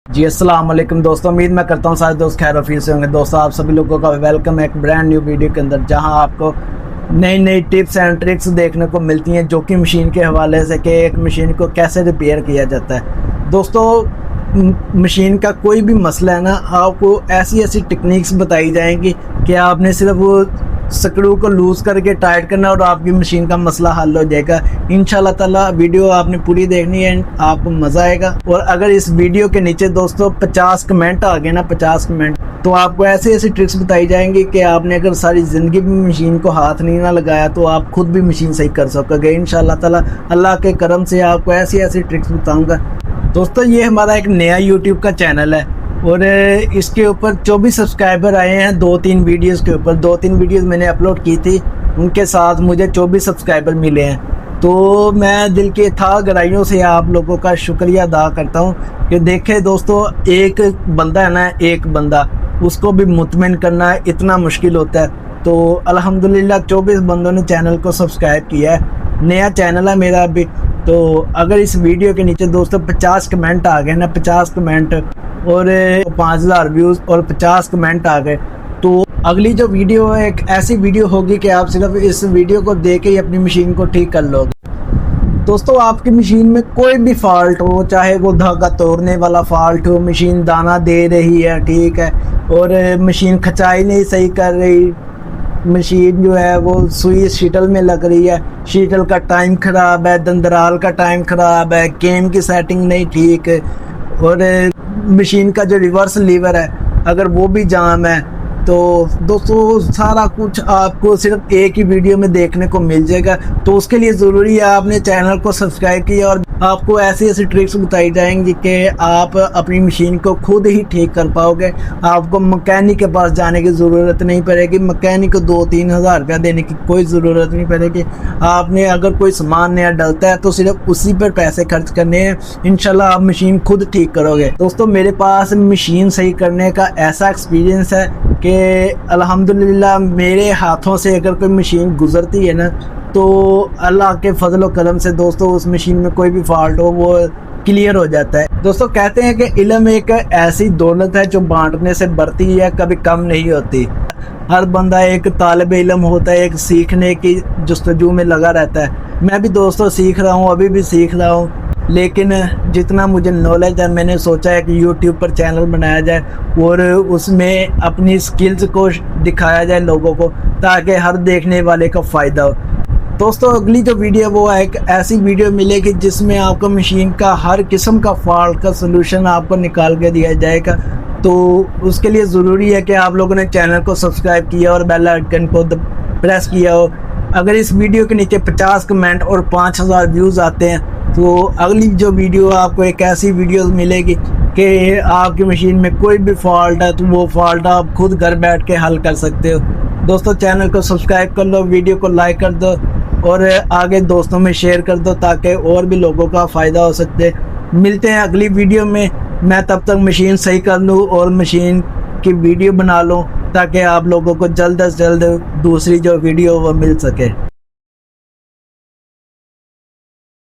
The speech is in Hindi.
जी अस्सलाम वालेकुम दोस्तों, उम्मीद मैं करता हूँ सारे दोस्त खैर ऑफिस से होंगे। दोस्तों आप सभी लोगों का वेलकम है एक ब्रांड न्यू वीडियो के अंदर, जहां आपको नई नई टिप्स एंड ट्रिक्स देखने को मिलती हैं जो कि मशीन के हवाले से कि एक मशीन को कैसे रिपेयर किया जाता है। दोस्तों मशीन का कोई भी मसला है ना, आपको ऐसी ऐसी टेक्निक्स बताई जाएंगी कि आपने सिर्फ वो स्क्रू को लूज़ करके टाइट करना और आपकी मशीन का मसला हल हो जाएगा। इंशाल्लाह ताला वीडियो आपने पूरी देखनी है, आपको मज़ा आएगा। और अगर इस वीडियो के नीचे दोस्तों 50 कमेंट आ गए ना, 50 कमेंट, तो आपको ऐसी ऐसी ट्रिक्स बताई जाएंगी कि आपने अगर सारी ज़िंदगी में मशीन को हाथ नहीं ना लगाया तो आप खुद भी मशीन सही कर सकोगे इंशाल्लाह ताला। अल्लाह के करम से आपको ऐसी ऐसी ट्रिक्स बताऊँगा। दोस्तों ये हमारा एक नया यूट्यूब का चैनल है और इसके ऊपर 24 सब्सक्राइबर आए हैं 2-3 वीडियोस के ऊपर। 2-3 वीडियोस मैंने अपलोड की थी, उनके साथ मुझे 24 सब्सक्राइबर मिले हैं। तो मैं दिल के था गहराइयों से आप लोगों का शुक्रिया अदा करता हूं कि देखें दोस्तों, एक बंदा है ना, एक बंदा, उसको भी मुतमिन करना इतना मुश्किल होता है। तो अल्हम्दुलिल्लाह 24 बंदों ने चैनल को सब्सक्राइब किया है। नया चैनल है मेरा अभी। तो अगर इस वीडियो के नीचे दोस्तों 50 कमेंट आ गए ना, 50 कमेंट और 5000 व्यूज़ और 50 कमेंट आ गए, तो अगली जो वीडियो है एक ऐसी वीडियो होगी कि आप सिर्फ इस वीडियो को देख के ही अपनी मशीन को ठीक कर लोगे। दोस्तों आपकी मशीन में कोई भी फॉल्ट हो, चाहे वो धागा तोड़ने वाला फॉल्ट हो, मशीन दाना दे रही है ठीक है, और मशीन खचाई नहीं सही कर रही, मशीन जो है वो सुई शीटल में लग रही है, शीटल का टाइम ख़राब है, दंदराल का टाइम ख़राब है, केम की सेटिंग नहीं ठीक है, और मशीन का जो रिवर्स लीवर है अगर वो भी जाम है, तो दोस्तों सारा कुछ आपको सिर्फ एक ही वीडियो में देखने को मिल जाएगा। तो उसके लिए ज़रूरी है आपने चैनल को सब्सक्राइब किया और आपको ऐसी ऐसी ट्रिक्स बताई जाएंगी कि आप अपनी मशीन को खुद ही ठीक कर पाओगे। आपको मैकेनिक के पास जाने की ज़रूरत नहीं पड़ेगी, मैकेनिक को 2-3 हज़ार रुपया देने की कोई ज़रूरत नहीं पड़ेगी। आपने अगर कोई सामान नया डलता है तो सिर्फ उसी पर पैसे खर्च करने हैं, इंशाल्लाह आप मशीन खुद ठीक करोगे। दोस्तों मेरे पास मशीन सही करने का ऐसा एक्सपीरियंस है कि अल्हम्दुलिल्लाह मेरे हाथों से अगर कोई मशीन गुजरती है ना, तो अल्लाह के फजल व करम से दोस्तों उस मशीन में कोई भी फॉल्ट हो वो क्लियर हो जाता है। दोस्तों कहते हैं कि इल्म एक ऐसी दौलत है जो बांटने से बढ़ती है, कभी कम नहीं होती। हर बंदा एक तालिब इल्म होता है, एक सीखने की जस्तजू में लगा रहता है। मैं भी दोस्तों सीख रहा हूँ, अभी भी सीख रहा हूँ, लेकिन जितना मुझे नॉलेज है मैंने सोचा है कि यूट्यूब पर चैनल बनाया जाए और उसमें अपनी स्किल्स को दिखाया जाए लोगों को, ताकि हर देखने वाले का फ़ायदा हो। दोस्तों अगली जो वीडियो वो एक ऐसी वीडियो मिलेगी जिसमें आपको मशीन का हर किस्म का फॉल्ट का सलूशन आपको निकाल के दिया जाएगा। तो उसके लिए ज़रूरी है कि आप लोगों ने चैनल को सब्सक्राइब किया और बेल आइकन को प्रेस किया हो। अगर इस वीडियो के नीचे 50 कमेंट और 5000 व्यूज़ आते हैं तो अगली जो वीडियो आपको एक ऐसी वीडियो मिलेगी कि आपकी मशीन में कोई भी फॉल्ट है तो वो फॉल्ट आप खुद घर बैठ के हल कर सकते हो। दोस्तों चैनल को सब्सक्राइब कर लो, वीडियो को लाइक कर दो और आगे दोस्तों में शेयर कर दो ताकि और भी लोगों का फ़ायदा हो सकते। मिलते हैं अगली वीडियो में। मैं तब तक मशीन सही कर लूँ और मशीन की वीडियो बना लूँ ताकि आप लोगों को जल्द से जल्द दूसरी जो वीडियो वो मिल सके।